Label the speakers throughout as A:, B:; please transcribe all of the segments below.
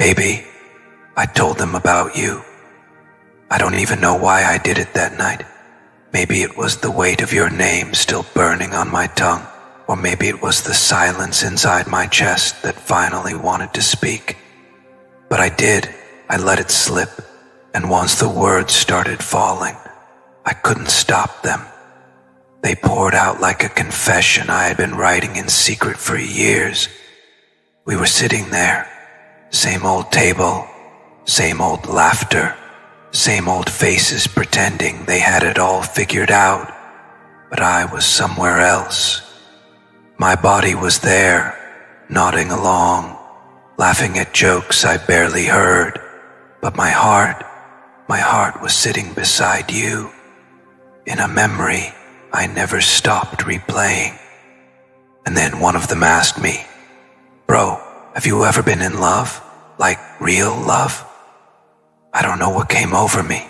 A: Baby, I told them about you. I don't even know why I did it that night. Maybe it was the weight of your name still burning on my tongue, or maybe it was the silence inside my chest that finally wanted to speak. But I did. I let it slip, and once the words started falling, I couldn't stop them. They poured out like a confession I had been writing in secret for years. We were sitting there, same old table, same old laughter, same old faces pretending they had it all figured out, but I was somewhere else. My body was there, nodding along, laughing at jokes I barely heard, but my heart was sitting beside you, in a memory I never stopped replaying. And then one of them asked me, "Bro, have you ever been in love? Like real love?" I don't know what came over me.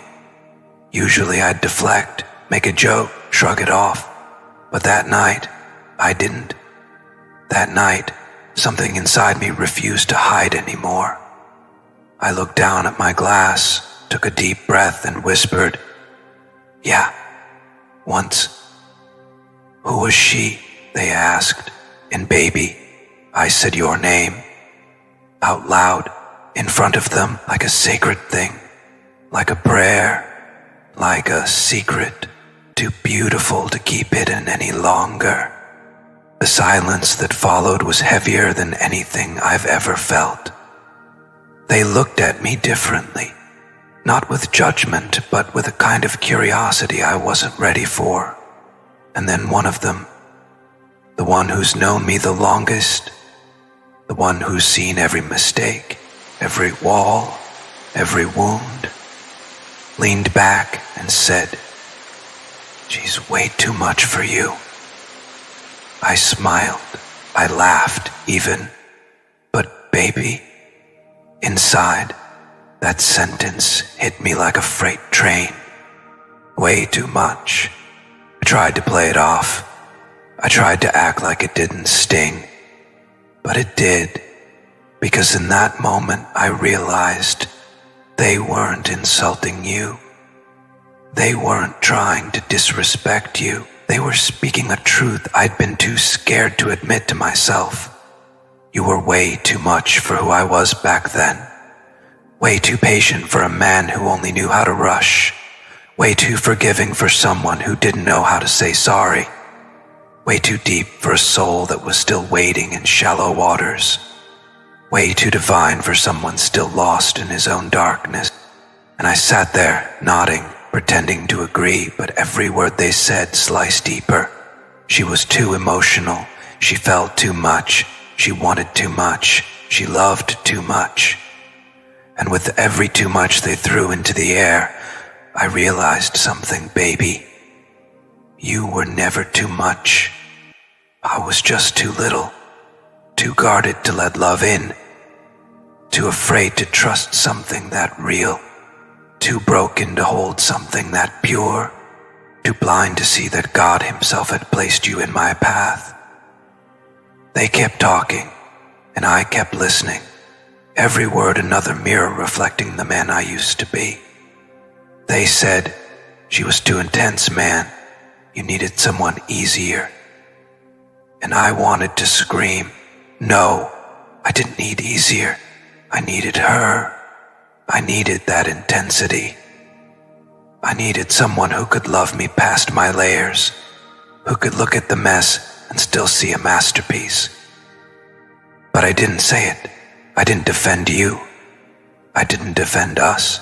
A: Usually I'd deflect, make a joke, shrug it off. But that night, I didn't. That night, something inside me refused to hide anymore. I looked down at my glass, took a deep breath, and whispered, "Yeah, once." "Who was she?" they asked. And baby, I said your name. Out loud, in front of them, like a sacred thing, like a prayer, like a secret, too beautiful to keep hidden any longer. The silence that followed was heavier than anything I've ever felt. They looked at me differently, not with judgment, but with a kind of curiosity I wasn't ready for. And then one of them, the one who's known me the longest, the one who's seen every mistake, every wall, every wound, leaned back and said, "She's way too much for you." I smiled, I laughed even, but baby, inside, that sentence hit me like a freight train. Way too much. I tried to play it off. I tried to act like it didn't sting, but it did, because in that moment I realized they weren't insulting you. They weren't trying to disrespect you. They were speaking a truth I'd been too scared to admit to myself. You were way too much for who I was back then. Way too patient for a man who only knew how to rush. Way too forgiving for someone who didn't know how to say sorry. Way too deep for a soul that was still wading in shallow waters. Way too divine for someone still lost in his own darkness. And I sat there, nodding, pretending to agree, but every word they said sliced deeper. She was too emotional. She felt too much. She wanted too much. She loved too much. And with every too much they threw into the air, I realized something, baby. You were never too much. I was just too little, too guarded to let love in, too afraid to trust something that real, too broken to hold something that pure, too blind to see that God himself had placed you in my path. They kept talking, and I kept listening, every word another mirror reflecting the man I used to be. They said, "She was too intense, man. You needed someone easier." And I wanted to scream, "No, I didn't need easier. I needed her. I needed that intensity. I needed someone who could love me past my layers, who could look at the mess and still see a masterpiece." But I didn't say it. I didn't defend you. I didn't defend us.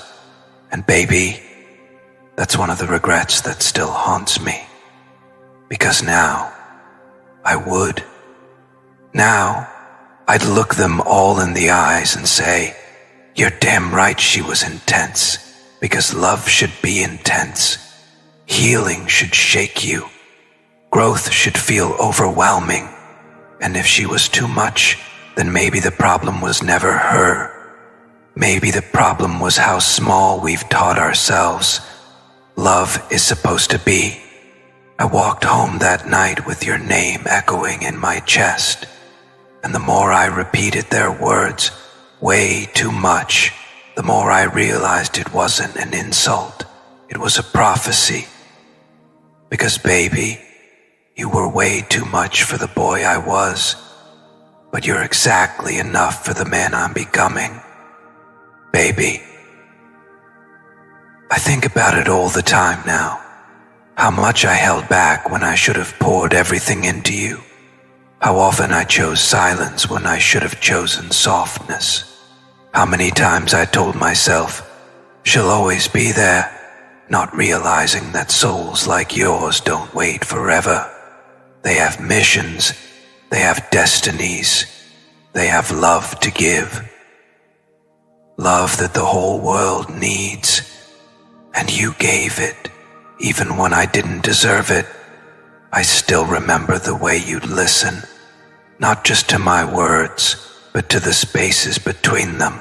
A: And baby, that's one of the regrets that still haunts me. Because now, I would. Now, I'd look them all in the eyes and say, "You're damn right she was intense, because love should be intense. Healing should shake you. Growth should feel overwhelming. And if she was too much, then maybe the problem was never her. Maybe the problem was how small we've taught ourselves love is supposed to be." I walked home that night with your name echoing in my chest, and the more I repeated their words, way too much, the more I realized it wasn't an insult. It was a prophecy. Because baby, you were way too much for the boy I was, but you're exactly enough for the man I'm becoming. Baby, I think about it all the time now. How much I held back when I should have poured everything into you. How often I chose silence when I should have chosen softness. How many times I told myself, she'll always be there, not realizing that souls like yours don't wait forever. They have missions, they have destinies, they have love to give. Love that the whole world needs, and you gave it. Even when I didn't deserve it, I still remember the way you'd listen, not just to my words, but to the spaces between them.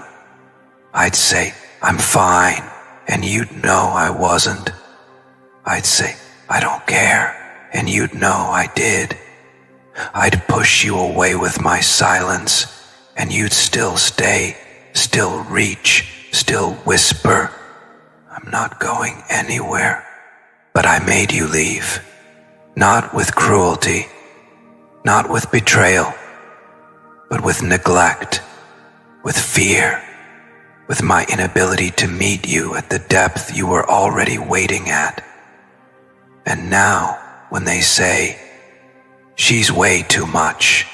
A: I'd say, I'm fine, and you'd know I wasn't. I'd say, I don't care, and you'd know I did. I'd push you away with my silence, and you'd still stay, still reach, still whisper, I'm not going anywhere. But I made you leave, not with cruelty, not with betrayal, but with neglect, with fear, with my inability to meet you at the depth you were already waiting at. And now, when they say, she's way too much,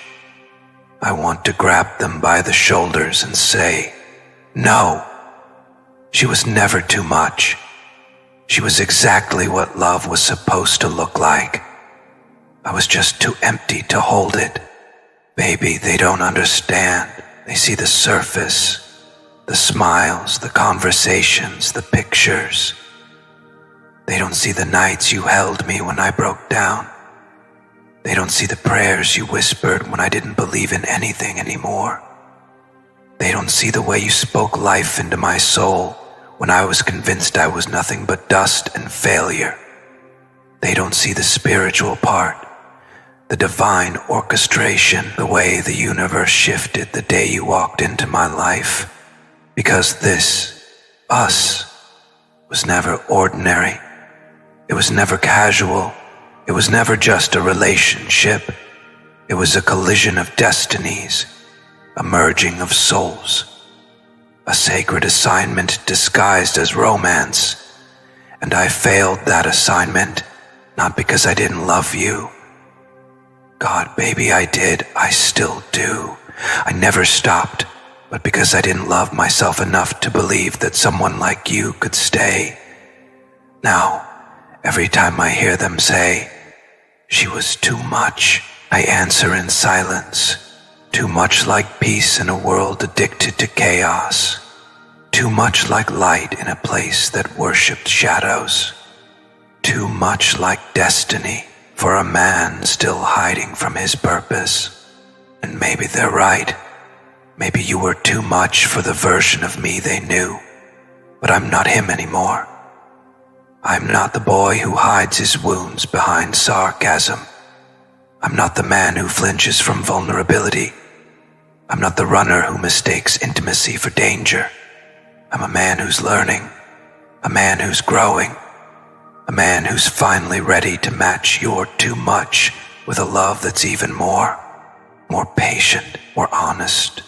A: I want to grab them by the shoulders and say, no, she was never too much. She was exactly what love was supposed to look like. I was just too empty to hold it. Baby, they don't understand. They see the surface, the smiles, the conversations, the pictures. They don't see the nights you held me when I broke down. They don't see the prayers you whispered when I didn't believe in anything anymore. They don't see the way you spoke life into my soul when I was convinced I was nothing but dust and failure. They don't see the spiritual part, the divine orchestration, the way the universe shifted the day you walked into my life. Because this, us, was never ordinary. It was never casual. It was never just a relationship. It was a collision of destinies, a merging of souls. A sacred assignment disguised as romance, and I failed that assignment, not because I didn't love you. God, baby, I did. I still do. I never stopped, but because I didn't love myself enough to believe that someone like you could stay. Now, every time I hear them say, she was too much, I answer in silence. Too much like peace in a world addicted to chaos. Too much like light in a place that worshipped shadows. Too much like destiny for a man still hiding from his purpose. And maybe they're right. Maybe you were too much for the version of me they knew. But I'm not him anymore. I'm not the boy who hides his wounds behind sarcasm. I'm not the man who flinches from vulnerability. I'm not the runner who mistakes intimacy for danger. I'm a man who's learning, a man who's growing, a man who's finally ready to match your too much with a love that's even more patient, more honest,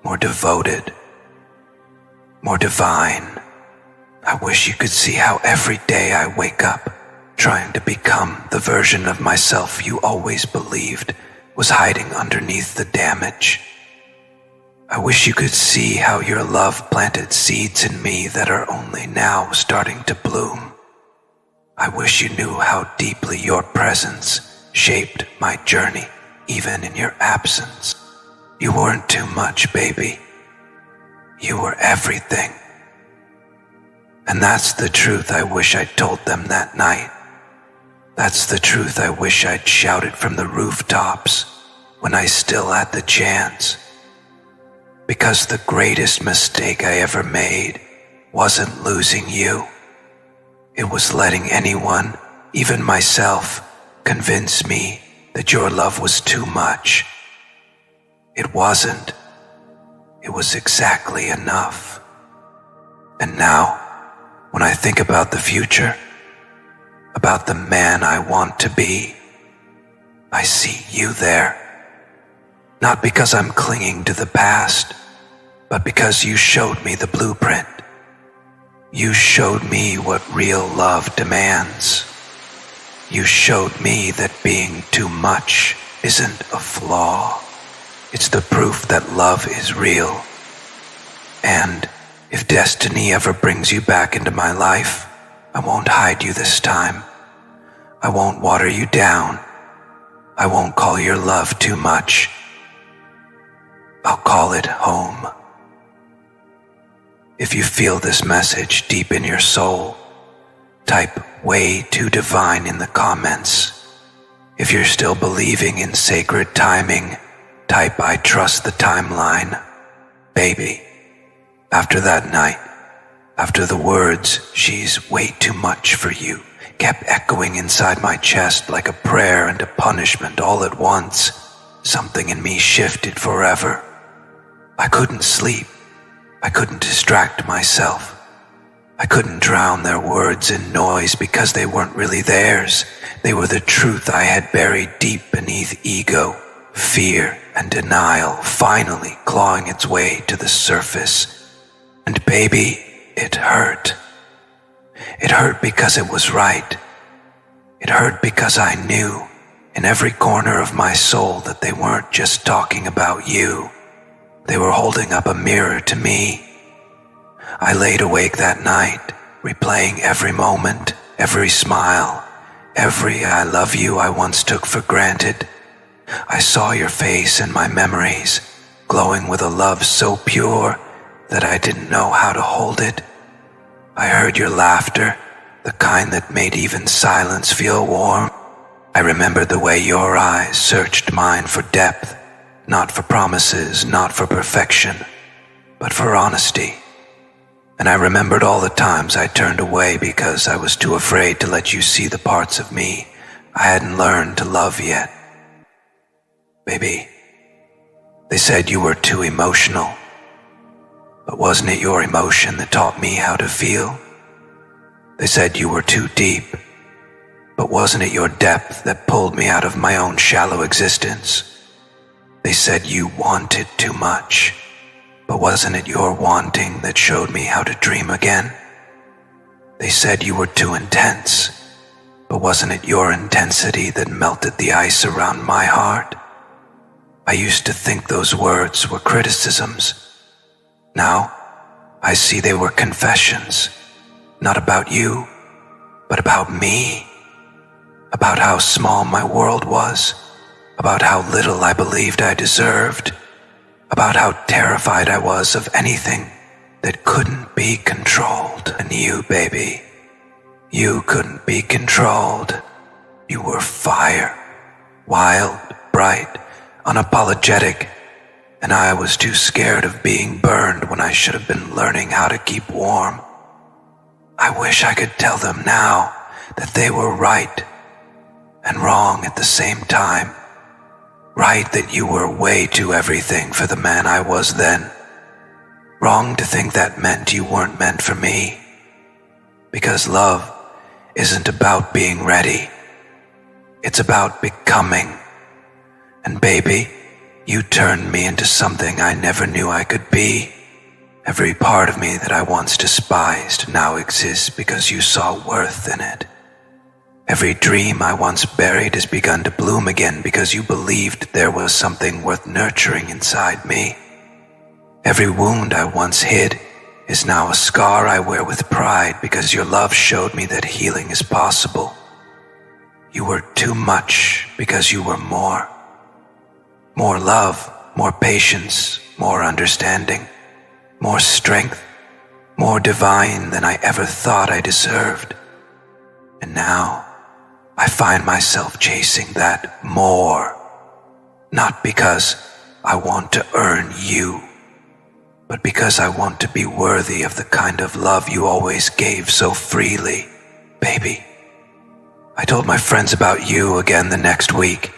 A: more devoted, more divine. I wish you could see how every day I wake up trying to become the version of myself you always believed was hiding underneath the damage. I wish you could see how your love planted seeds in me that are only now starting to bloom. I wish you knew how deeply your presence shaped my journey, even in your absence. You weren't too much, baby. You were everything. And that's the truth I wish I'd told them that night. That's the truth I wish I'd shouted from the rooftops when I still had the chance. Because the greatest mistake I ever made wasn't losing you. It was letting anyone, even myself, convince me that your love was too much. It wasn't. it was exactly enough. And now, when I think about the future, about the man I want to be, I see you there. Not because I'm clinging to the past, but because you showed me the blueprint. You showed me what real love demands. You showed me that being too much isn't a flaw. It's the proof that love is real. And if destiny ever brings you back into my life, I won't hide you this time. I won't water you down. I won't call your love too much. I'll call it home. If you feel this message deep in your soul, type "way too divine" in the comments. If you're still believing in sacred timing, type "I trust the timeline." Baby, after that night, after the words "she's way too much for you" kept echoing inside my chest like a prayer and a punishment all at once, something in me shifted forever. I couldn't sleep. I couldn't distract myself. I couldn't drown their words in noise because they weren't really theirs. They were the truth I had buried deep beneath ego, fear, and denial, finally clawing its way to the surface. And baby, it hurt. It hurt because it was right. It hurt because I knew in every corner of my soul that they weren't just talking about you. They were holding up a mirror to me. I laid awake that night, replaying every moment, every smile, every "I love you" I once took for granted. I saw your face in my memories, glowing with a love so pure that I didn't know how to hold it. I heard your laughter, the kind that made even silence feel warm. I remembered the way your eyes searched mine for depth, not for promises, not for perfection, but for honesty. And I remembered all the times I turned away because I was too afraid to let you see the parts of me I hadn't learned to love yet. Baby, they said you were too emotional, but wasn't it your emotion that taught me how to feel? They said you were too deep, but wasn't it your depth that pulled me out of my own shallow existence? They said you wanted too much, but wasn't it your wanting that showed me how to dream again? They said you were too intense, but wasn't it your intensity that melted the ice around my heart? I used to think those words were criticisms. Now, I see they were confessions, not about you, but about me, about how small my world was, about how little I believed I deserved, about how terrified I was of anything that couldn't be controlled. And you, baby, you couldn't be controlled. You were fire, wild, bright, unapologetic, and I was too scared of being burned when I should have been learning how to keep warm. I wish I could tell them now that they were right and wrong at the same time. Right that you were way too everything for the man I was then. Wrong to think that meant you weren't meant for me. Because love isn't about being ready. It's about becoming. And baby, you turned me into something I never knew I could be. Every part of me that I once despised now exists because you saw worth in it. Every dream I once buried has begun to bloom again because you believed there was something worth nurturing inside me. Every wound I once hid is now a scar I wear with pride because your love showed me that healing is possible. You were too much because you were more. More love, more patience, more understanding, more strength, more divine than I ever thought I deserved. And now, I find myself chasing that more, not because I want to earn you, but because I want to be worthy of the kind of love you always gave so freely, baby. I told my friends about you again the next week.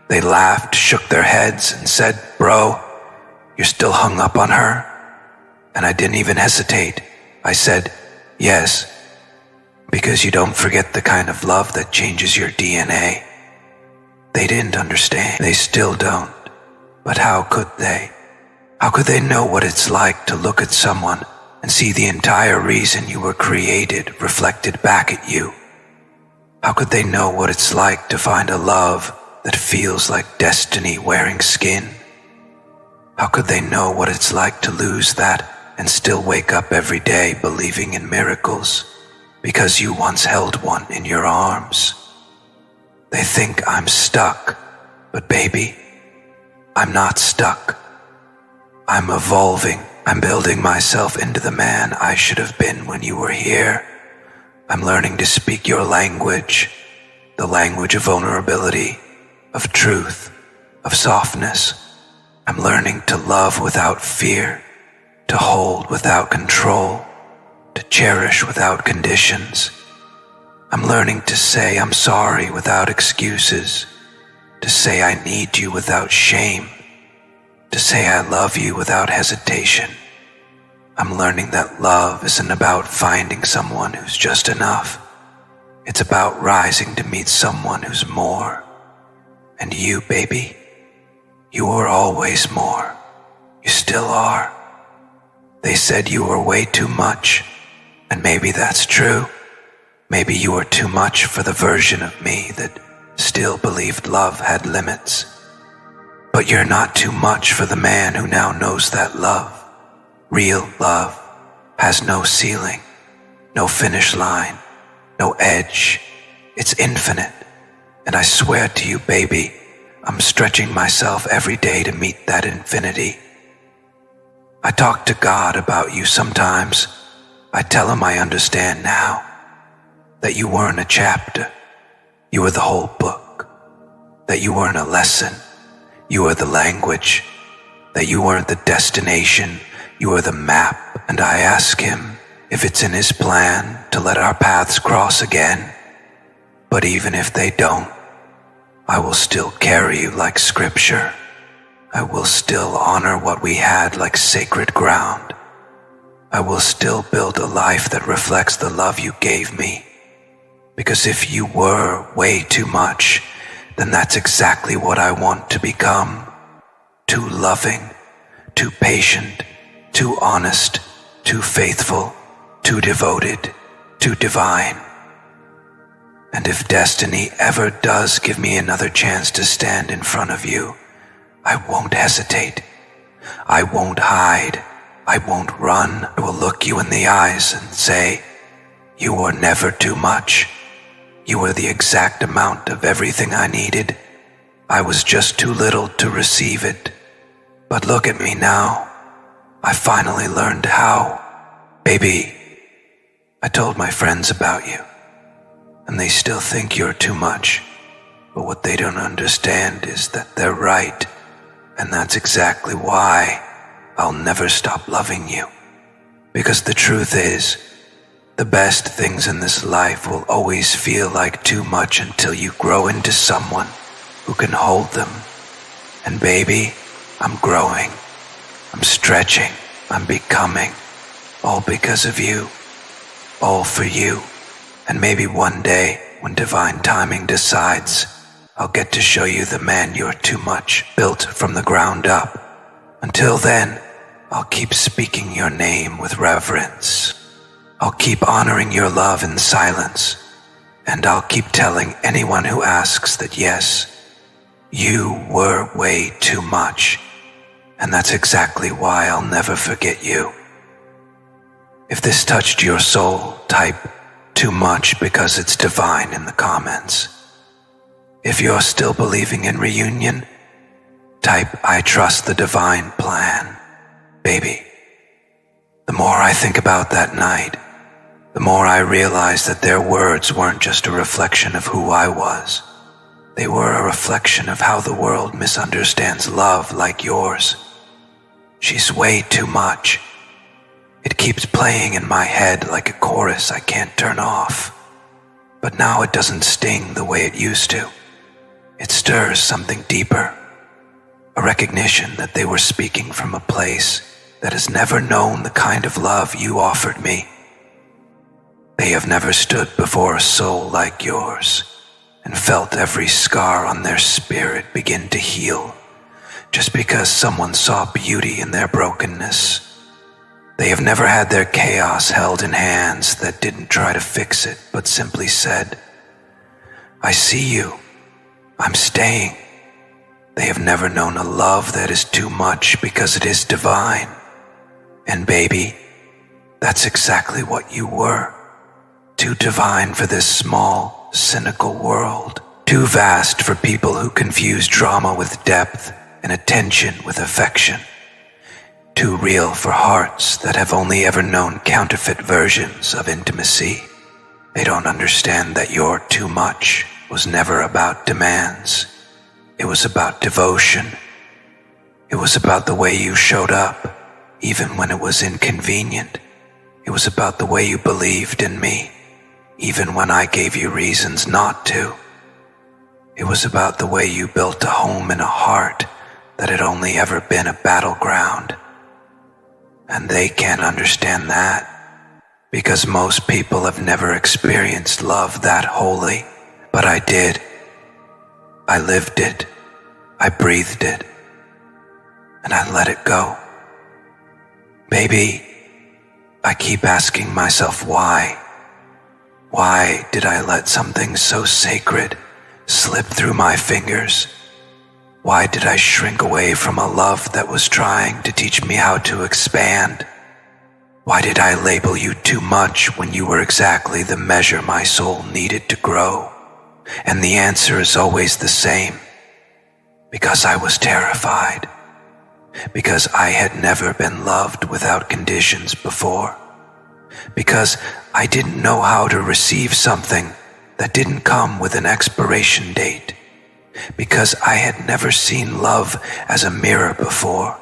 A: They laughed, shook their heads, and said, "Bro, You're still hung up on her? And I didn't even hesitate. I said, yes, because you don't forget the kind of love that changes your DNA. They didn't understand. They still don't. But how could they? How could they know what it's like to look at someone and see the entire reason you were created reflected back at you? How could they know what it's like to find a love that feels like destiny wearing skin? How could they know what it's like to lose that and still wake up every day believing in miracles because you once held one in your arms? They think I'm stuck, but baby, I'm not stuck. I'm evolving. I'm building myself into the man I should have been when you were here. I'm learning to speak your language, the language of vulnerability, of truth, of softness. I'm learning to love without fear, to hold without control, to cherish without conditions. I'm learning to say I'm sorry without excuses, to say I need you without shame, to say I love you without hesitation. I'm learning that love isn't about finding someone who's just enough. It's about rising to meet someone who's more. And you, baby, you were always more. You still are. They said you were way too much, and maybe that's true. Maybe you were too much for the version of me that still believed love had limits. But you're not too much for the man who now knows that love, real love, has no ceiling, no finish line, no edge. It's infinite. And I swear to you, baby, I'm stretching myself every day to meet that infinity. I talk to God about you sometimes. I tell him I understand now that you weren't a chapter. You were the whole book. That you weren't a lesson. You were the language. That you weren't the destination. You were the map. And I ask him if it's in his plan to let our paths cross again. But even if they don't, I will still carry you like scripture. I will still honor what we had like sacred ground. I will still build a life that reflects the love you gave me. Because if you were way too much, then that's exactly what I want to become. Too loving, too patient, too honest, too faithful, too devoted, too divine. And if destiny ever does give me another chance to stand in front of you, I won't hesitate. I won't hide. I won't run. I will look you in the eyes and say, you were never too much. You were the exact amount of everything I needed. I was just too little to receive it. But look at me now. I finally learned how. Baby, I told my friends about you, and they still think you're too much. But what they don't understand is that they're right. And that's exactly why I'll never stop loving you. Because the truth is, the best things in this life will always feel like too much until you grow into someone who can hold them. And baby, I'm growing. I'm stretching. I'm becoming. All because of you. All for you. And maybe one day, when divine timing decides, I'll get to show you the man you're too much, built from the ground up. Until then, I'll keep speaking your name with reverence. I'll keep honoring your love in silence. And I'll keep telling anyone who asks that yes, you were way too much. And that's exactly why I'll never forget you. If this touched your soul, type too much because it's divine in the comments. If you're still believing in reunion, type I trust the divine plan. Baby, the more I think about that night, the more I realize that their words weren't just a reflection of who I was. They were a reflection of how the world misunderstands love like yours. She's way too much. It keeps playing in my head like a chorus I can't turn off. But now it doesn't sting the way it used to. It stirs something deeper. a recognition that they were speaking from a place that has never known the kind of love you offered me. They have never stood before a soul like yours and felt every scar on their spirit begin to heal just because someone saw beauty in their brokenness. They have never had their chaos held in hands that didn't try to fix it but simply said, "I see you. I'm staying." They have never known a love that is too much because it is divine. And baby, that's exactly what you were. Too divine for this small, cynical world. Too vast for people who confuse drama with depth and attention with affection. Too real for hearts that have only ever known counterfeit versions of intimacy. They don't understand that your too much was never about demands. It was about devotion. It was about the way you showed up, even when it was inconvenient. It was about the way you believed in me, even when I gave you reasons not to. It was about the way you built a home in a heart that had only ever been a battleground. And they can't understand that, because most people have never experienced love that wholly. But I did. I lived it. I breathed it. And I let it go. Baby, I keep asking myself why. Why did I let something so sacred slip through my fingers? Why did I shrink away from a love that was trying to teach me how to expand? Why did I label you too much when you were exactly the measure my soul needed to grow? And the answer is always the same. Because I was terrified. Because I had never been loved without conditions before. Because I didn't know how to receive something that didn't come with an expiration date. Because I had never seen love as a mirror before.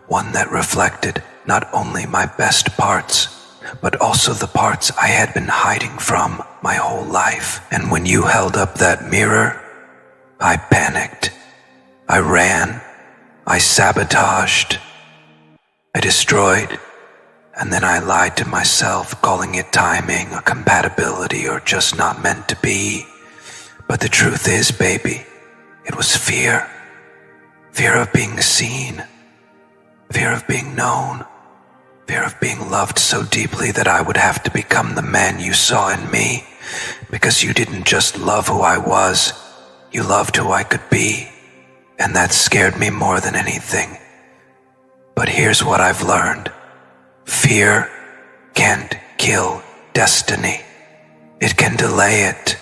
A: One that reflected not only my best parts, but also the parts I had been hiding from my whole life. And when you held up that mirror, I panicked. I ran. I sabotaged. I destroyed. And then I lied to myself, calling it timing, a compatibility, or just not meant to be. But the truth is, baby, it was fear. Fear of being seen. Fear of being known. Fear of being loved so deeply that I would have to become the man you saw in me. Because you didn't just love who I was, you loved who I could be. And that scared me more than anything. But here's what I've learned. Fear can't kill destiny. It can delay it.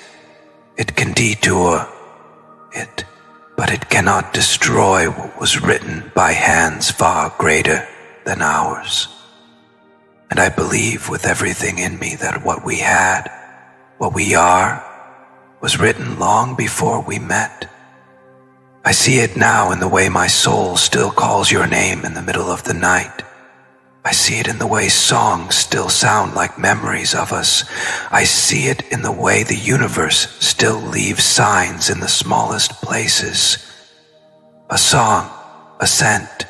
A: It can detour it. But it cannot destroy what was written by hands far greater than ours. And I believe with everything in me that what we had, what we are, was written long before we met. I see it now in the way my soul still calls your name in the middle of the night. I see it in the way songs still sound like memories of us. I see it in the way the universe still leaves signs in the smallest places. A song, a scent,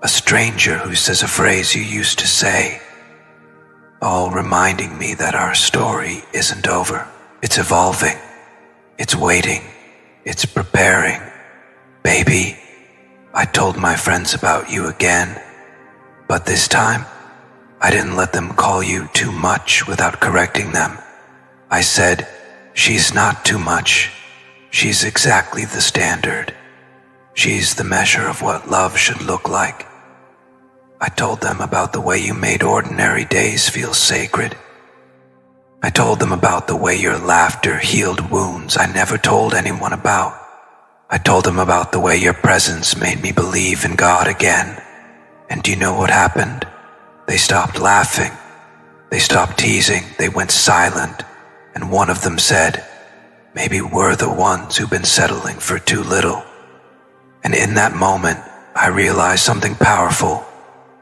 A: a stranger who says a phrase you used to say, all reminding me that our story isn't over. It's evolving. It's waiting. It's preparing. Baby, I told my friends about you again, but this time, I didn't let them call you too much without correcting them. I said, she's not too much. She's exactly the standard. She's the measure of what love should look like. I told them about the way you made ordinary days feel sacred. I told them about the way your laughter healed wounds I never told anyone about. I told them about the way your presence made me believe in God again. And do you know what happened? They stopped laughing. They stopped teasing. They went silent. And one of them said, maybe we're the ones who've been settling for too little. And in that moment, I realized something powerful.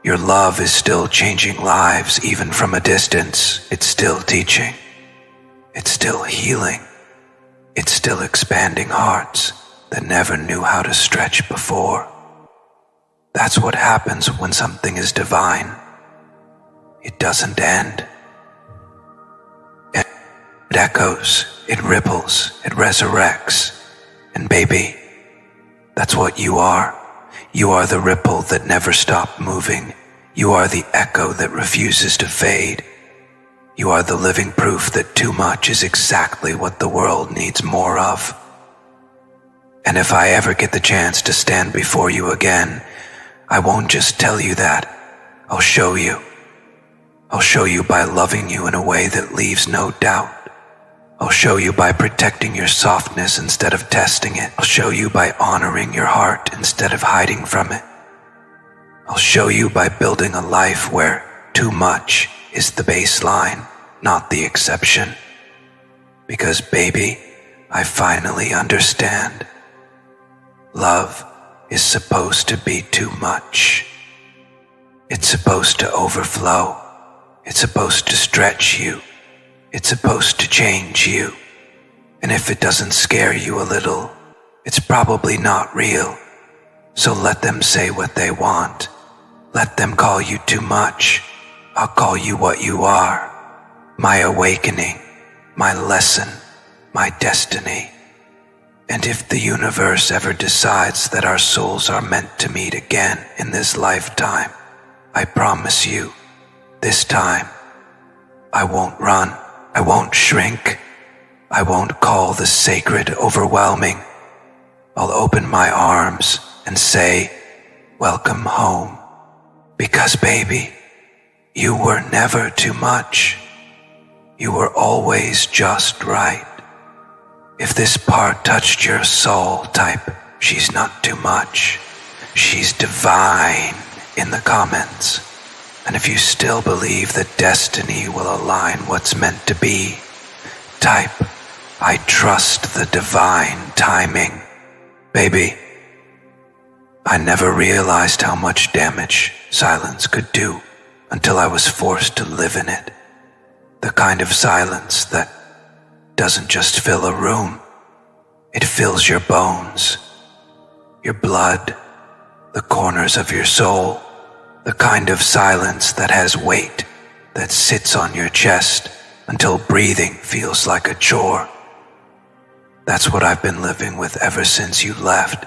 A: Your love is still changing lives, even from a distance. It's still teaching. It's still healing. It's still expanding hearts. that never knew how to stretch before. That's what happens when something is divine. It doesn't end. It echoes, it ripples, it resurrects. And baby, that's what you are. You are the ripple that never stopped moving. You are the echo that refuses to fade. You are the living proof that too much is exactly what the world needs more of. And if I ever get the chance to stand before you again, I won't just tell you that. I'll show you. I'll show you by loving you in a way that leaves no doubt. I'll show you by protecting your softness instead of testing it. I'll show you by honoring your heart instead of hiding from it. I'll show you by building a life where too much is the baseline, not the exception. Because baby, I finally understand. Love is supposed to be too much. It's supposed to overflow. It's supposed to stretch you. It's supposed to change you. And if it doesn't scare you a little, it's probably not real. So let them say what they want. Let them call you too much. I'll call you what you are. My awakening, my lesson, my destiny. And if the universe ever decides that our souls are meant to meet again in this lifetime, I promise you, this time, I won't run. I won't shrink. I won't call the sacred overwhelming. I'll open my arms and say, welcome home. Because baby, you were never too much. You were always just right. If this part touched your soul, type, she's not too much. She's divine in the comments. And if you still believe that destiny will align what's meant to be, type, I trust the divine timing. Baby, I never realized how much damage silence could do until I was forced to live in it. The kind of silence that doesn't just fill a room, it fills your bones, your blood, the corners of your soul. The kind of silence that has weight, that sits on your chest until breathing feels like a chore. That's what I've been living with ever since you left.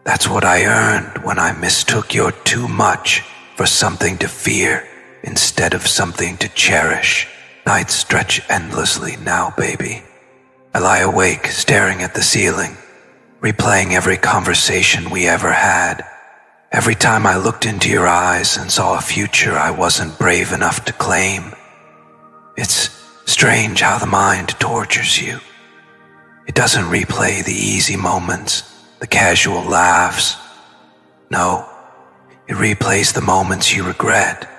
A: That's what I earned when I mistook your too much for something to fear instead of something to cherish. Nights stretch endlessly now, baby. I lie awake staring at the ceiling, replaying every conversation we ever had. Every time I looked into your eyes and saw a future I wasn't brave enough to claim. It's strange how the mind tortures you. It doesn't replay the easy moments, the casual laughs. No, it replays the moments you regret.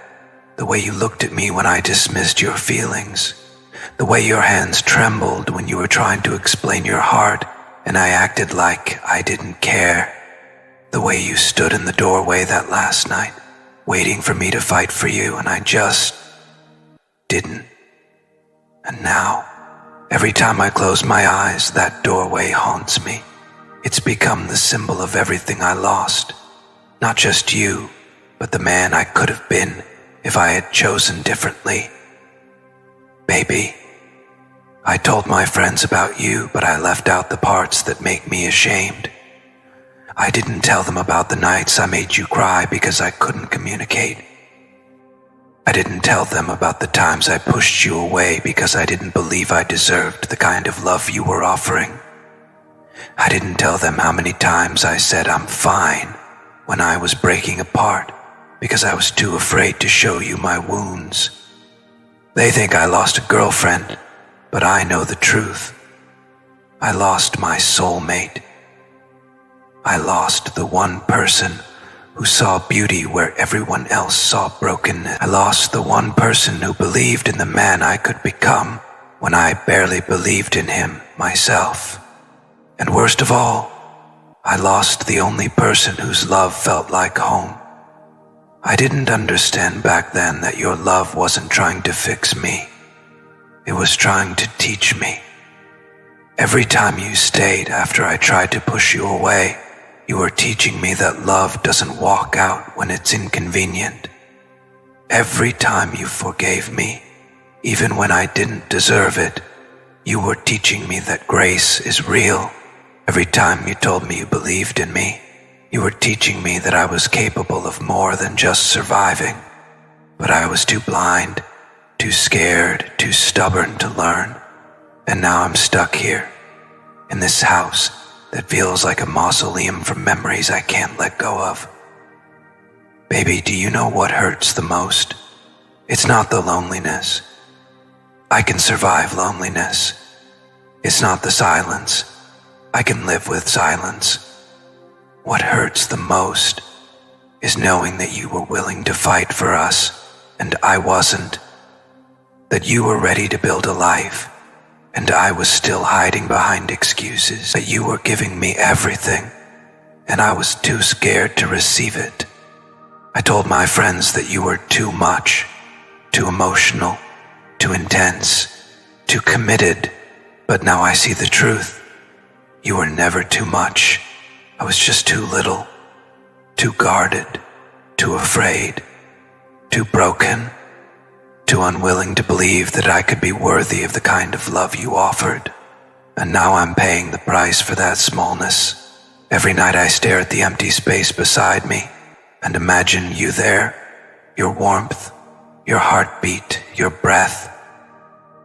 A: The way you looked at me when I dismissed your feelings. The way your hands trembled when you were trying to explain your heart and I acted like I didn't care. The way you stood in the doorway that last night, waiting for me to fight for you, and I just didn't. And now, every time I close my eyes, that doorway haunts me. It's become the symbol of everything I lost. Not just you, but the man I could have been if I had chosen differently. Baby, I told my friends about you, but I left out the parts that make me ashamed. I didn't tell them about the nights I made you cry because I couldn't communicate. I didn't tell them about the times I pushed you away because I didn't believe I deserved the kind of love you were offering. I didn't tell them how many times I said I'm fine when I was breaking apart because I was too afraid to show you my wounds. They think I lost a girlfriend, but I know the truth. I lost my soulmate. I lost the one person who saw beauty where everyone else saw brokenness. I lost the one person who believed in the man I could become when I barely believed in him myself. And worst of all, I lost the only person whose love felt like home. I didn't understand back then that your love wasn't trying to fix me. It was trying to teach me. Every time you stayed after I tried to push you away, you were teaching me that love doesn't walk out when it's inconvenient. Every time you forgave me, even when I didn't deserve it, you were teaching me that grace is real. Every time you told me you believed in me, you were teaching me that I was capable of more than just surviving. But I was too blind, too scared, too stubborn to learn. And now I'm stuck here, in this house that feels like a mausoleum for memories I can't let go of. Baby, do you know what hurts the most? It's not the loneliness. I can survive loneliness. It's not the silence. I can live with silence. What hurts the most is knowing that you were willing to fight for us, and I wasn't. That you were ready to build a life, and I was still hiding behind excuses. That you were giving me everything, and I was too scared to receive it. I told my friends that you were too much, too emotional, too intense, too committed, but now I see the truth. You were never too much. I was just too little, too guarded, too afraid, too broken, too unwilling to believe that I could be worthy of the kind of love you offered. And now I'm paying the price for that smallness. Every night I stare at the empty space beside me and imagine you there, your warmth, your heartbeat, your breath.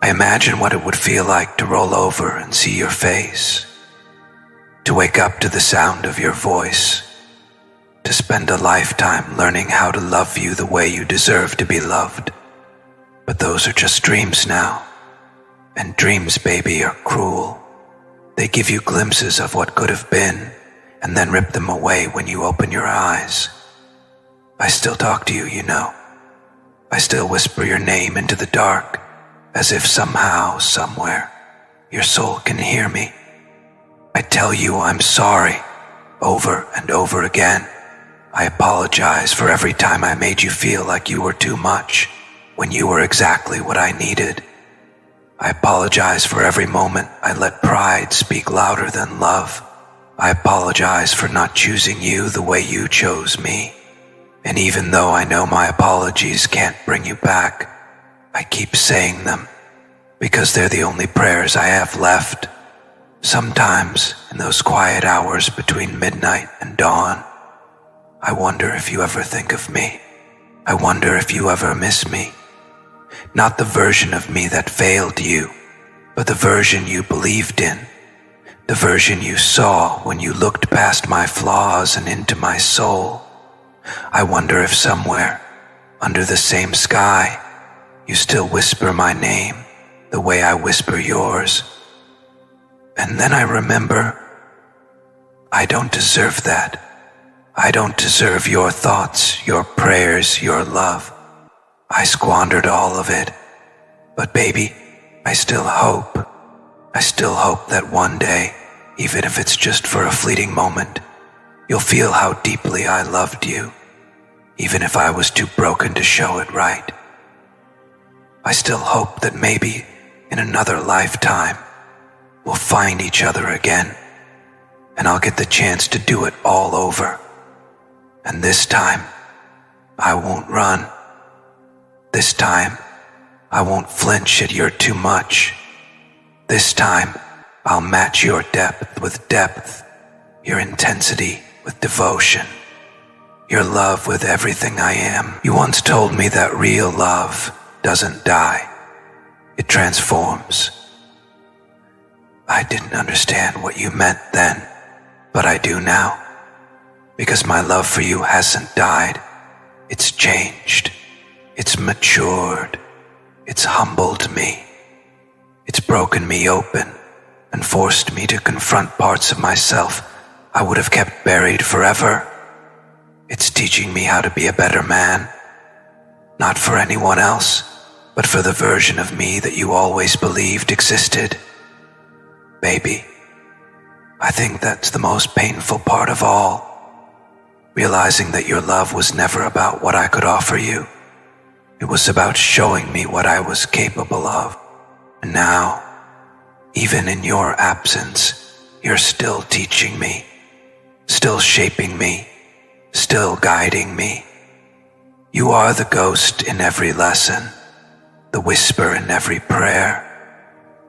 A: I imagine what it would feel like to roll over and see your face, to wake up to the sound of your voice, to spend a lifetime learning how to love you the way you deserve to be loved. But those are just dreams now. And dreams, baby, are cruel. They give you glimpses of what could have been, and then rip them away when you open your eyes. I still talk to you, you know. I still whisper your name into the dark, as if somehow, somewhere, your soul can hear me. I tell you I'm sorry, over and over again. I apologize for every time I made you feel like you were too much, when you were exactly what I needed. I apologize for every moment I let pride speak louder than love. I apologize for not choosing you the way you chose me. And even though I know my apologies can't bring you back, I keep saying them, because they're the only prayers I have left. Sometimes, in those quiet hours between midnight and dawn, I wonder if you ever think of me. I wonder if you ever miss me. Not the version of me that failed you, but the version you believed in. The version you saw when you looked past my flaws and into my soul. I wonder if somewhere, under the same sky, you still whisper my name the way I whisper yours. And then I remember, I don't deserve that. I don't deserve your thoughts, your prayers, your love. I squandered all of it. But baby, I still hope. I still hope that one day, even if it's just for a fleeting moment, you'll feel how deeply I loved you, even if I was too broken to show it right. I still hope that maybe in another lifetime, we'll find each other again, and I'll get the chance to do it all over. And this time, I won't run. This time, I won't flinch at your too much. This time, I'll match your depth with depth, your intensity with devotion, your love with everything I am. You once told me that real love doesn't die. It transforms. I didn't understand what you meant then, but I do now. Because my love for you hasn't died. It's changed. It's matured. It's humbled me. It's broken me open and forced me to confront parts of myself I would have kept buried forever. It's teaching me how to be a better man. Not for anyone else, but for the version of me that you always believed existed. Baby, I think that's the most painful part of all. Realizing that your love was never about what I could offer you. It was about showing me what I was capable of. And now, Even in your absence, you're still teaching me, still shaping me, still guiding me. You are the ghost in every lesson, the whisper in every prayer,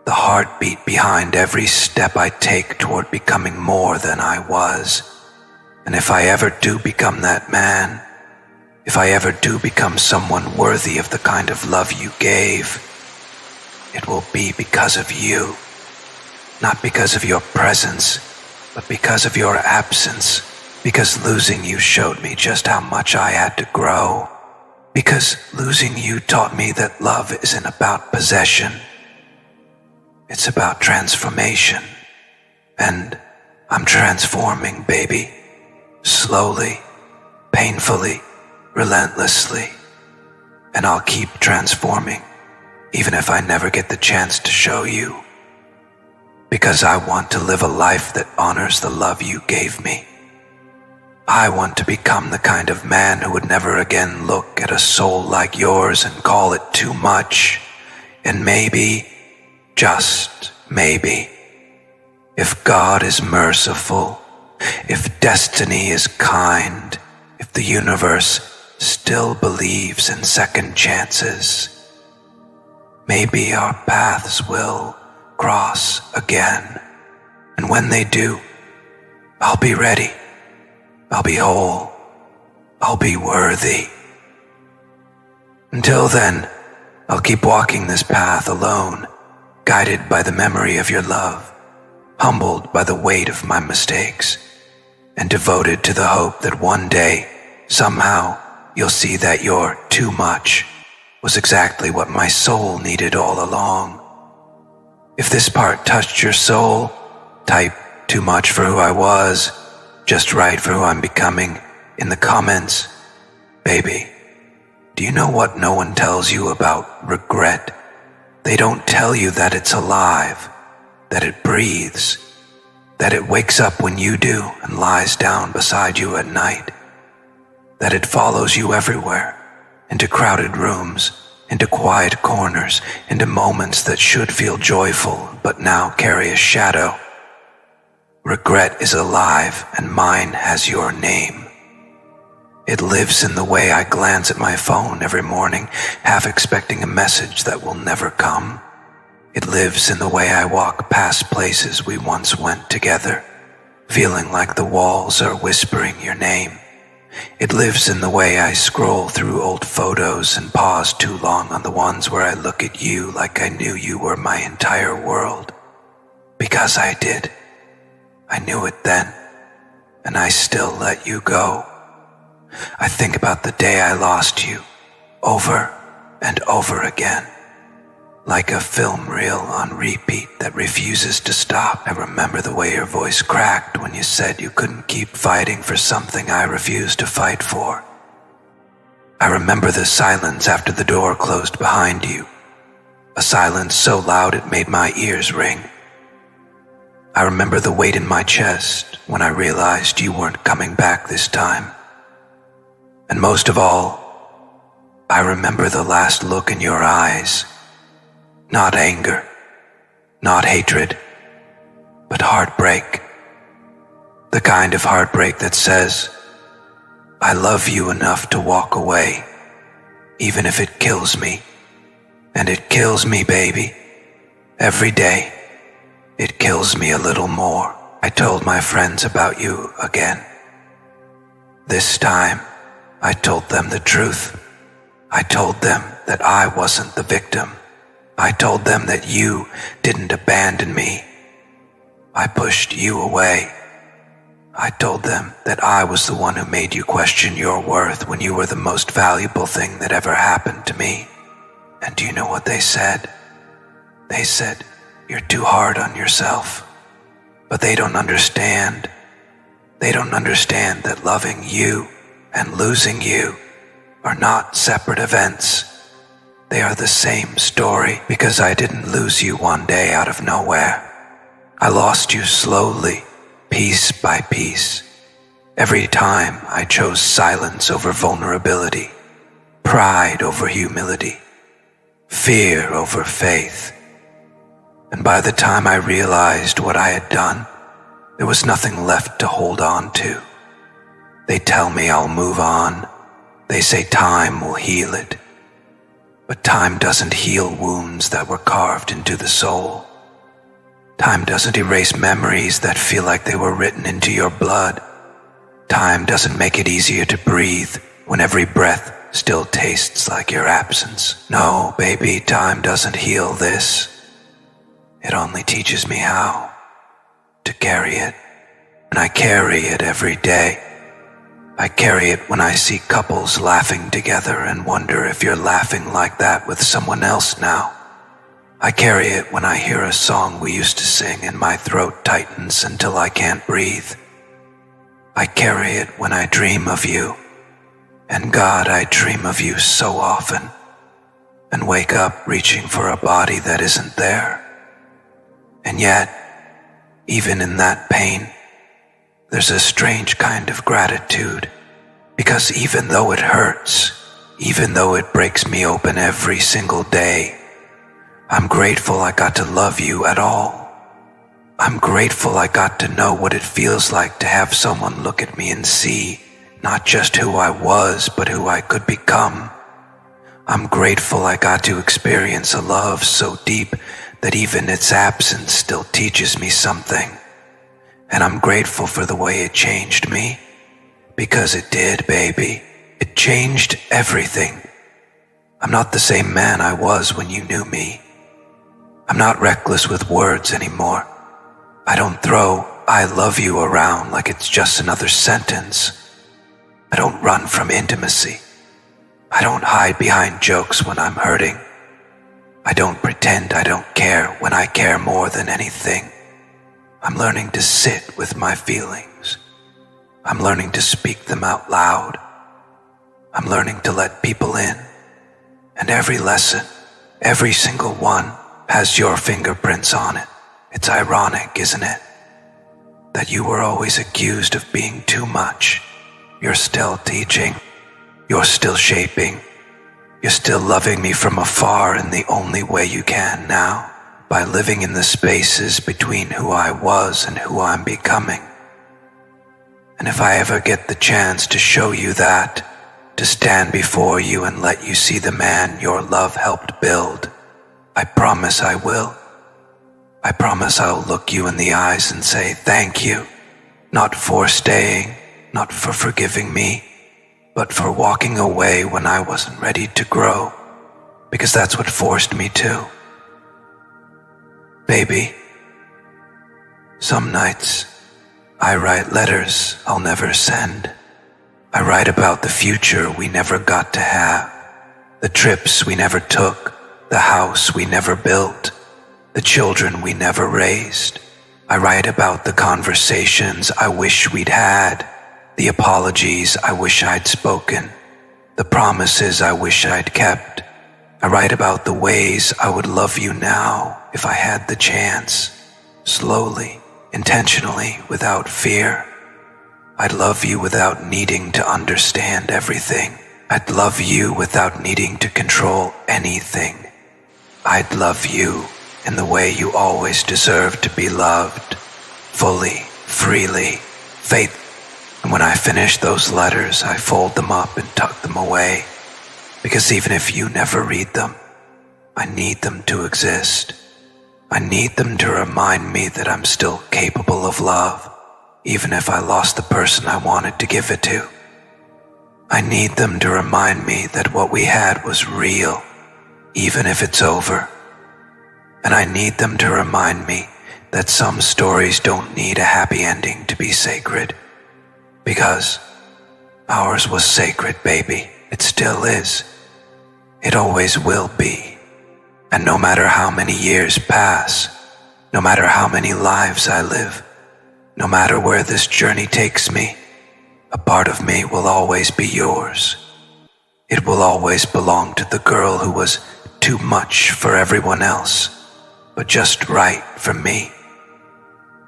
A: the heartbeat behind every step I take toward becoming more than I was. And if I ever do become that man, if I ever do become someone worthy of the kind of love you gave, it will be because of you. Not because of your presence, but because of your absence. Because losing you showed me just how much I had to grow. Because losing you taught me that love isn't about possession. It's about transformation. And I'm transforming, baby. Slowly, painfully, relentlessly. And I'll keep transforming, even if I never get the chance to show you. Because I want to live a life that honors the love you gave me. I want to become the kind of man who would never again look at a soul like yours and call it too much. And maybe, just maybe, if God is merciful, if destiny is kind, if the universe still believes in second chances, maybe our paths will cross again. And when they do, I'll be ready. I'll be whole. I'll be worthy. Until then, I'll keep walking this path alone, guided by the memory of your love, humbled by the weight of my mistakes, and devoted to the hope that one day, somehow, you'll see that your too much was exactly what my soul needed all along. If this part touched your soul, type "too much for who I was, just right for who I'm becoming" in the comments. Baby, do you know what no one tells you about regret? They don't tell you that it's alive, that it breathes, that it wakes up when you do and lies down beside you at night, that it follows you everywhere, into crowded rooms, into quiet corners, into moments that should feel joyful but now carry a shadow. Regret is alive, and mine has your name. It lives in the way I glance at my phone every morning, half expecting a message that will never come. It lives in the way I walk past places we once went together, feeling like the walls are whispering your name. It lives in the way I scroll through old photos and pause too long on the ones where I look at you like I knew you were my entire world. Because I did. I knew it then, and I still let you go. I think about the day I lost you, over and over again. Like a film reel on repeat that refuses to stop. I remember the way your voice cracked when you said you couldn't keep fighting for something I refused to fight for. I remember the silence after the door closed behind you, a silence so loud it made my ears ring. I remember the weight in my chest when I realized you weren't coming back this time. And most of all, I remember the last look in your eyes. Not anger, not hatred, but heartbreak. The kind of heartbreak that says, I love you enough to walk away, even if it kills me. And it kills me, baby. Every day, it kills me a little more. I told my friends about you again. This time, I told them the truth. I told them that I wasn't the victim. I told them that you didn't abandon me. I pushed you away. I told them that I was the one who made you question your worth when you were the most valuable thing that ever happened to me. And do you know what they said? They said, you're too hard on yourself. But they don't understand. They don't understand that loving you and losing you are not separate events. They are the same story, because I didn't lose you one day out of nowhere. I lost you slowly, piece by piece. Every time I chose silence over vulnerability, pride over humility, fear over faith. And by the time I realized what I had done, there was nothing left to hold on to. They tell me I'll move on. They say time will heal it. But time doesn't heal wounds that were carved into the soul. Time doesn't erase memories that feel like they were written into your blood. Time doesn't make it easier to breathe when every breath still tastes like your absence. No, baby, time doesn't heal this. It only teaches me how to carry it. And I carry it every day. I carry it when I see couples laughing together and wonder if you're laughing like that with someone else now. I carry it when I hear a song we used to sing and my throat tightens until I can't breathe. I carry it when I dream of you. And God, I dream of you so often and wake up reaching for a body that isn't there. And yet, even in that pain, there's a strange kind of gratitude, because even though it hurts, even though it breaks me open every single day, I'm grateful I got to love you at all. I'm grateful I got to know what it feels like to have someone look at me and see not just who I was, but who I could become. I'm grateful I got to experience a love so deep that even its absence still teaches me something. And I'm grateful for the way it changed me, because it did, baby. It changed everything. I'm not the same man I was when you knew me. I'm not reckless with words anymore. I don't throw "I love you" around like it's just another sentence. I don't run from intimacy. I don't hide behind jokes when I'm hurting. I don't pretend I don't care when I care more than anything. I'm learning to sit with my feelings. I'm learning to speak them out loud. I'm learning to let people in. And every lesson, every single one, has your fingerprints on it. It's ironic, isn't it? That you were always accused of being too much. You're still teaching. You're still shaping. You're still loving me from afar in the only way you can now, by living in the spaces between who I was and who I'm becoming. And if I ever get the chance to show you that, to stand before you and let you see the man your love helped build, I promise I will. I promise I'll look you in the eyes and say thank you, not for staying, not for forgiving me, but for walking away when I wasn't ready to grow, because that's what forced me to. Baby, some nights I write letters I'll never send. I write about the future we never got to have, the trips we never took, the house we never built, the children we never raised. I write about the conversations I wish we'd had, the apologies I wish I'd spoken, the promises I wish I'd kept. I write about the ways I would love you now if I had the chance, slowly, intentionally, without fear. I'd love you without needing to understand everything. I'd love you without needing to control anything. I'd love you in the way you always deserve to be loved, fully, freely, faithfully. And when I finish those letters, I fold them up and tuck them away, because even if you never read them, I need them to exist. I need them to remind me that I'm still capable of love, even if I lost the person I wanted to give it to. I need them to remind me that what we had was real, even if it's over. And I need them to remind me that some stories don't need a happy ending to be sacred. Because ours was sacred, baby. It still is. It always will be. And no matter how many years pass, no matter how many lives I live, no matter where this journey takes me, a part of me will always be yours. It will always belong to the girl who was too much for everyone else, but just right for me.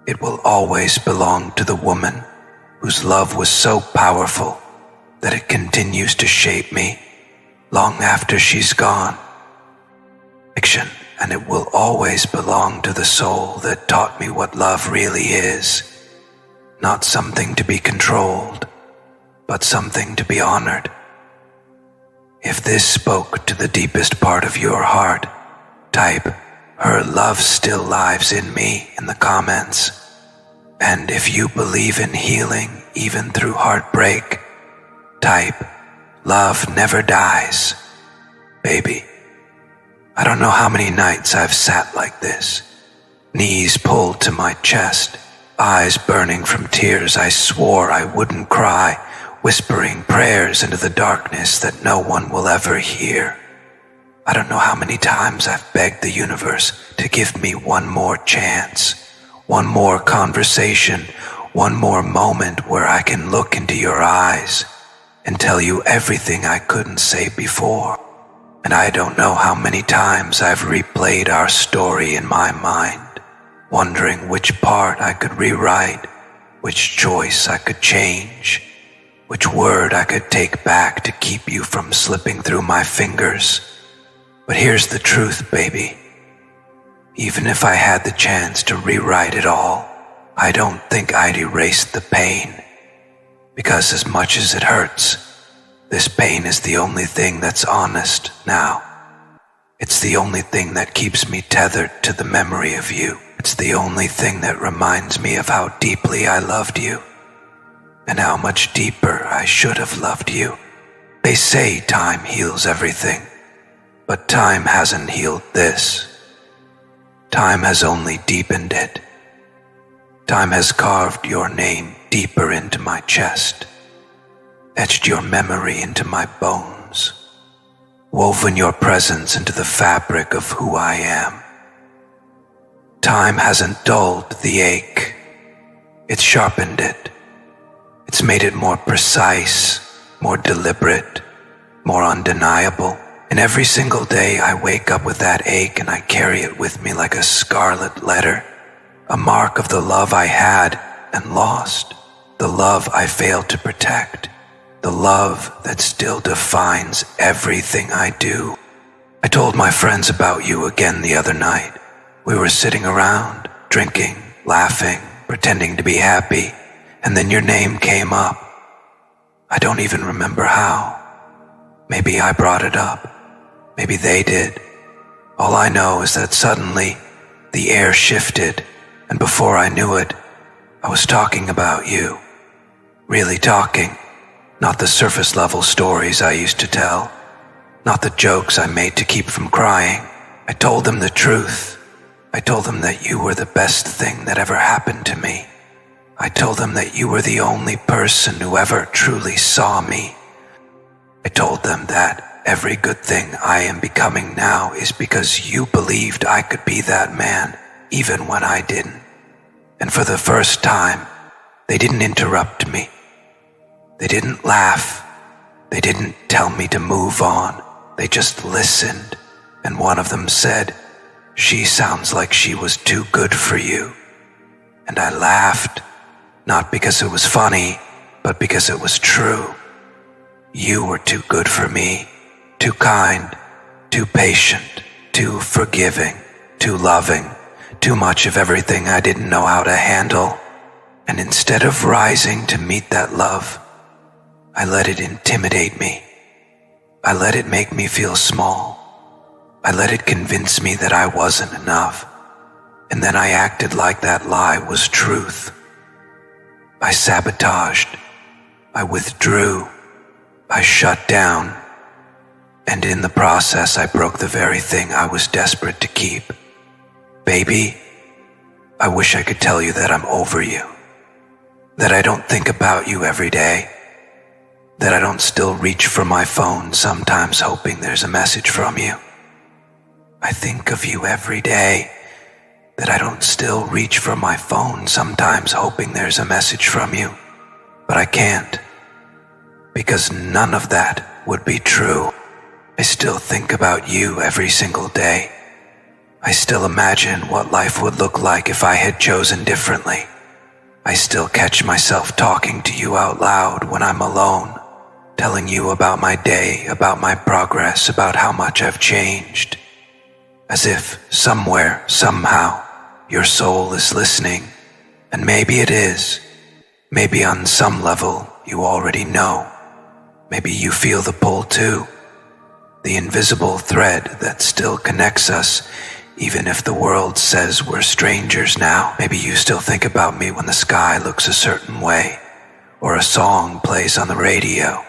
A: It will always belong to the woman whose love was so powerful that it continues to shape me long after she's gone. Fiction. and it will always belong to the soul that taught me what love really is. Not something to be controlled, but something to be honored. If this spoke to the deepest part of your heart, type, "Her love still lives in me" in the comments. And if you believe in healing even through heartbreak, type, "Love never dies." Baby, I don't know how many nights I've sat like this, knees pulled to my chest, eyes burning from tears I swore I wouldn't cry, whispering prayers into the darkness that no one will ever hear. I don't know how many times I've begged the universe to give me one more chance, one more conversation, one more moment where I can look into your eyes and tell you everything I couldn't say before. And I don't know how many times I've replayed our story in my mind, wondering which part I could rewrite, which choice I could change, which word I could take back to keep you from slipping through my fingers. But here's the truth, baby. Even if I had the chance to rewrite it all, I don't think I'd erase the pain. Because as much as it hurts, this pain is the only thing that's honest now. It's the only thing that keeps me tethered to the memory of you. It's the only thing that reminds me of how deeply I loved you, and how much deeper I should have loved you. They say time heals everything, but time hasn't healed this. Time has only deepened it. Time has carved your name deeper into my chest, etched your memory into my bones, woven your presence into the fabric of who I am. Time hasn't dulled the ache. It's sharpened it. It's made it more precise, more deliberate, more undeniable. And every single day I wake up with that ache and I carry it with me like a scarlet letter, a mark of the love I had and lost, the love I failed to protect, the love that still defines everything I do. I told my friends about you again the other night. We were sitting around, drinking, laughing, pretending to be happy, and then your name came up. I don't even remember how. Maybe I brought it up. Maybe they did. All I know is that suddenly the air shifted, and before I knew it, I was talking about you. Really talking. Not the surface level stories I used to tell. Not the jokes I made to keep from crying. I told them the truth. I told them that you were the best thing that ever happened to me. I told them that you were the only person who ever truly saw me. I told them that every good thing I am becoming now is because you believed I could be that man, even when I didn't. And for the first time, they didn't interrupt me. They didn't laugh. They didn't tell me to move on. They just listened. And one of them said, "She sounds like she was too good for you." And I laughed, not because it was funny, but because it was true. You were too good for me, too kind, too patient, too forgiving, too loving, too much of everything I didn't know how to handle. And instead of rising to meet that love, I let it intimidate me. I let it make me feel small. I let it convince me that I wasn't enough. And then I acted like that lie was truth. I sabotaged. I withdrew. I shut down. And in the process, I broke the very thing I was desperate to keep. Baby, I wish I could tell you that I'm over you. That I don't think about you every day. That I don't still reach for my phone, sometimes hoping there's a message from you. I think of you every day. That I don't still reach for my phone, sometimes hoping there's a message from you. But I can't. Because none of that would be true. I still think about you every single day. I still imagine what life would look like if I had chosen differently. I still catch myself talking to you out loud when I'm alone, telling you about my day, about my progress, about how much I've changed. As if somewhere, somehow, your soul is listening. And maybe it is. Maybe on some level you already know. Maybe you feel the pull too. The invisible thread that still connects us, even if the world says we're strangers now. Maybe you still think about me when the sky looks a certain way, or a song plays on the radio.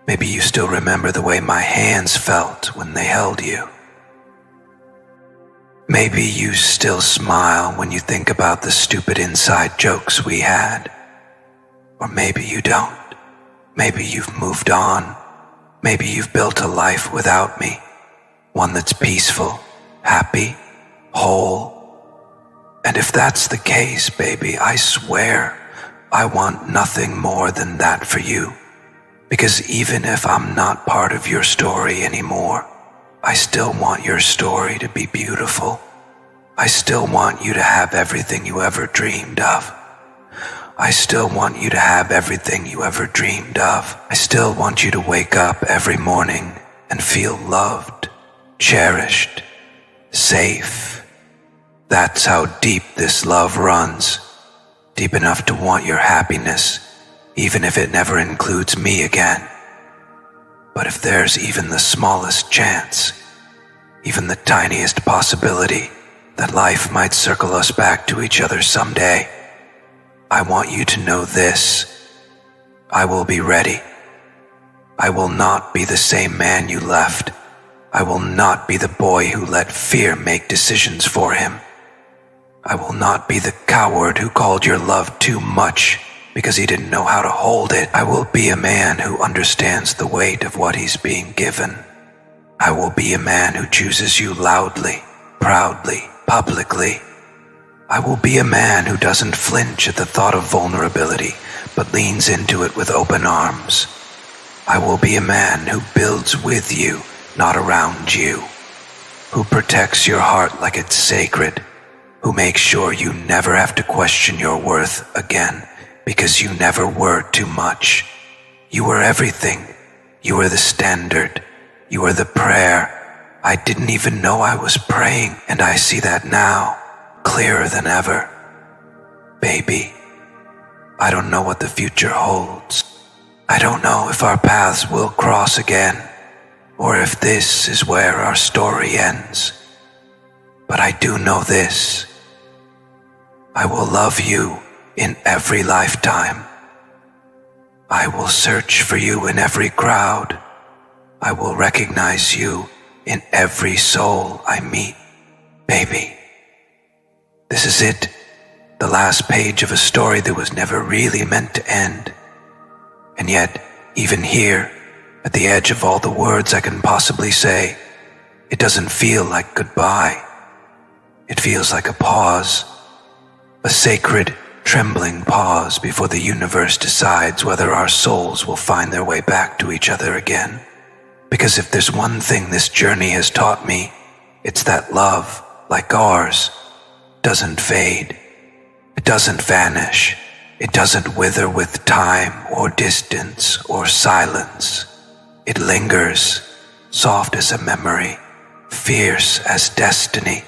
A: Maybe you still remember the way my hands felt when they held you. Maybe you still smile when you think about the stupid inside jokes we had. Or maybe you don't. Maybe you've moved on. Maybe you've built a life without me, one that's peaceful, happy, whole. And if that's the case, baby, I swear I want nothing more than that for you. Because even if I'm not part of your story anymore, I still want your story to be beautiful. I still want you to have everything you ever dreamed of. I still want you to have everything you ever dreamed of. I still want you to wake up every morning and feel loved, cherished, safe. That's how deep this love runs. Deep enough to want your happiness, even if it never includes me again. But if there's even the smallest chance, even the tiniest possibility that life might circle us back to each other someday, I want you to know this. I will be ready. I will not be the same man you left. I will not be the boy who let fear make decisions for him. I will not be the coward who called your love too much because he didn't know how to hold it. I will be a man who understands the weight of what he's being given. I will be a man who chooses you loudly, proudly, publicly. I will be a man who doesn't flinch at the thought of vulnerability, but leans into it with open arms. I will be a man who builds with you, not around you, who protects your heart like it's sacred, who makes sure you never have to question your worth again, because you never were too much. You were everything. You were the standard. You were the prayer. I didn't even know I was praying, and I see that now, clearer than ever. Baby, I don't know what the future holds. I don't know if our paths will cross again, or if this is where our story ends. But I do know this. I will love you in every lifetime. I will search for you in every crowd. I will recognize you in every soul I meet. Baby, this is it, the last page of a story that was never really meant to end. And yet, even here, at the edge of all the words I can possibly say, it doesn't feel like goodbye. It feels like a pause, a sacred, trembling pause before the universe decides whether our souls will find their way back to each other again. Because if there's one thing this journey has taught me, it's that love, like ours, doesn't fade. It doesn't vanish. It doesn't wither with time or distance or silence. It lingers, soft as a memory, fierce as destiny,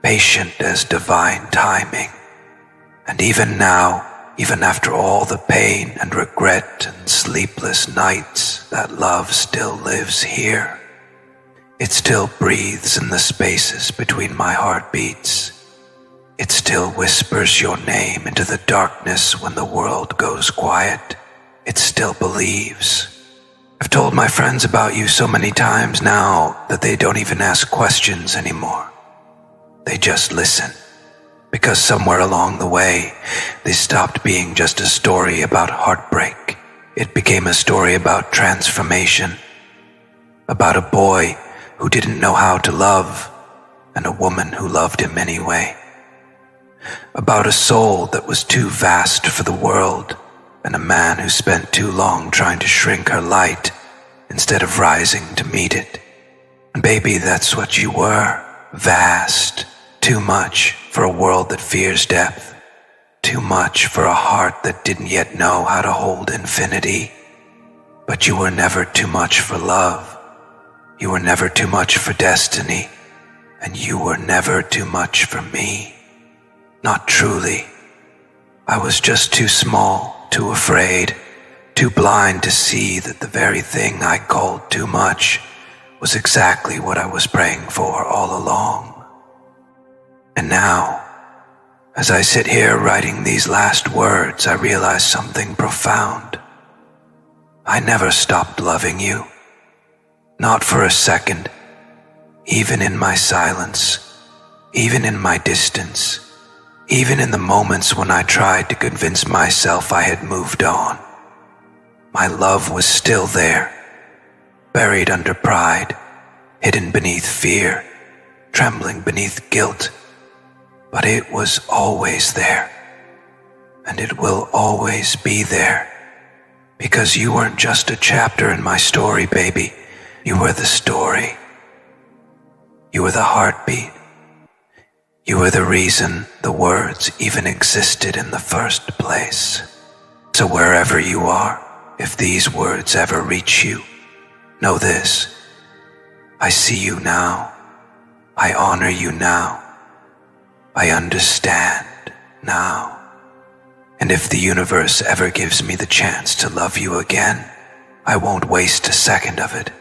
A: patient as divine timing. And even now, even after all the pain and regret and sleepless nights, that love still lives here. It still breathes in the spaces between my heartbeats. It still whispers your name into the darkness when the world goes quiet. It still believes. I've told my friends about you so many times now that they don't even ask questions anymore. They just listen. Because somewhere along the way, they stopped being just a story about heartbreak. It became a story about transformation. About a boy who didn't know how to love, and a woman who loved him anyway. About a soul that was too vast for the world, and a man who spent too long trying to shrink her light instead of rising to meet it. And baby, that's what you were. Vast. Too much for a world that fears depth. Too much for a heart that didn't yet know how to hold infinity. But you were never too much for love. You were never too much for destiny. and you were never too much for me. Not truly. I was just too small, too afraid, too blind to see that the very thing I called too much was exactly what I was praying for all along. And now, as I sit here writing these last words, I realize something profound. I never stopped loving you. Not for a second. Even in my silence, even in my distance, even in the moments when I tried to convince myself I had moved on, my love was still there, buried under pride, hidden beneath fear, trembling beneath guilt. But it was always there, and it will always be there, because you weren't just a chapter in my story, baby. You were the story. You were the heartbeat. You were the reason the words even existed in the first place. So wherever you are, if these words ever reach you, know this: I see you now. I honor you now. I understand now. And if the universe ever gives me the chance to love you again, I won't waste a second of it.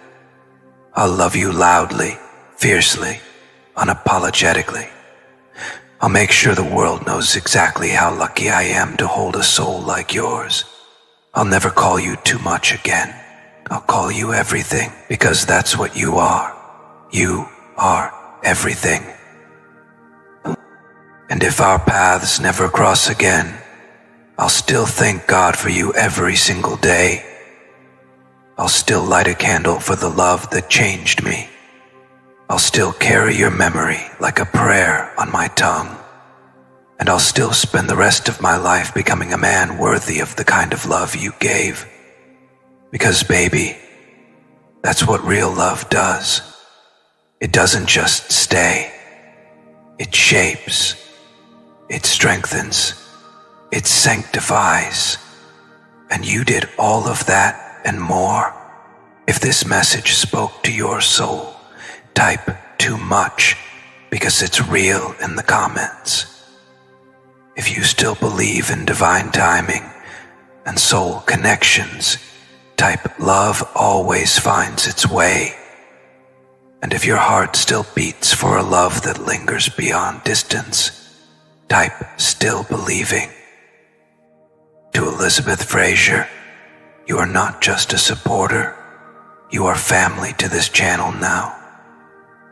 A: I'll love you loudly, fiercely, unapologetically. I'll make sure the world knows exactly how lucky I am to hold a soul like yours. I'll never call you too much again. I'll call you everything, because that's what you are. You are everything. And if our paths never cross again, I'll still thank God for you every single day. I'll still light a candle for the love that changed me. I'll still carry your memory like a prayer on my tongue. And I'll still spend the rest of my life becoming a man worthy of the kind of love you gave. Because, baby, that's what real love does. It doesn't just stay. It shapes. It strengthens. It sanctifies. And you did all of that and more. If this message spoke to your soul, type "too much" because it's real in the comments. If you still believe in divine timing and soul connections, type "love always finds its way." And if your heart still beats for a love that lingers beyond distance, type "still believing." To Elizabeth Fraser, you are not just a supporter, you are family to this channel now.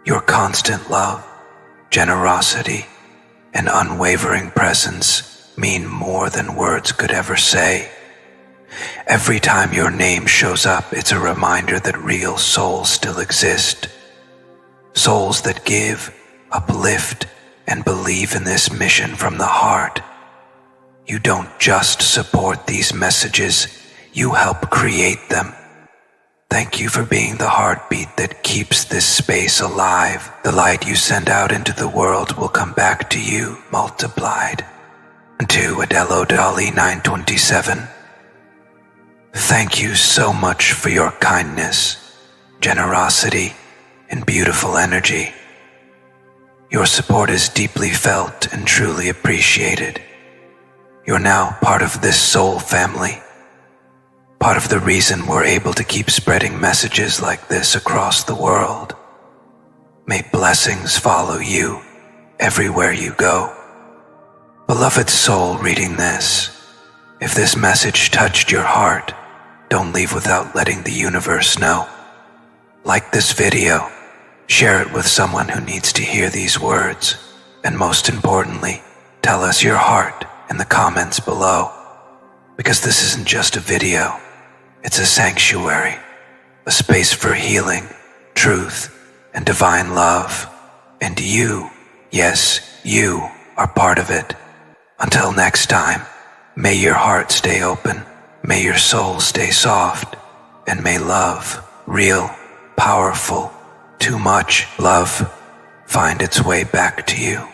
A: Your constant love, generosity, and unwavering presence mean more than words could ever say. Every time your name shows up, it's a reminder that real souls still exist. Souls that give, uplift, and believe in this mission from the heart. You don't just support these messages, you help create them. Thank you for being the heartbeat that keeps this space alive. The light you send out into the world will come back to you multiplied. And to Adelo Dolly 927, thank you so much for your kindness, generosity, and beautiful energy. Your support is deeply felt and truly appreciated. You're now part of this soul family. Part of the reason we're able to keep spreading messages like this across the world. May blessings follow you everywhere you go. Beloved soul reading this, if this message touched your heart, don't leave without letting the universe know. Like this video, share it with someone who needs to hear these words, and most importantly, tell us your heart in the comments below. Because this isn't just a video, it's a sanctuary, a space for healing, truth, and divine love. And you, yes, you are part of it. Until next time, may your heart stay open, may your soul stay soft, and may love, real, powerful, too much love, find its way back to you.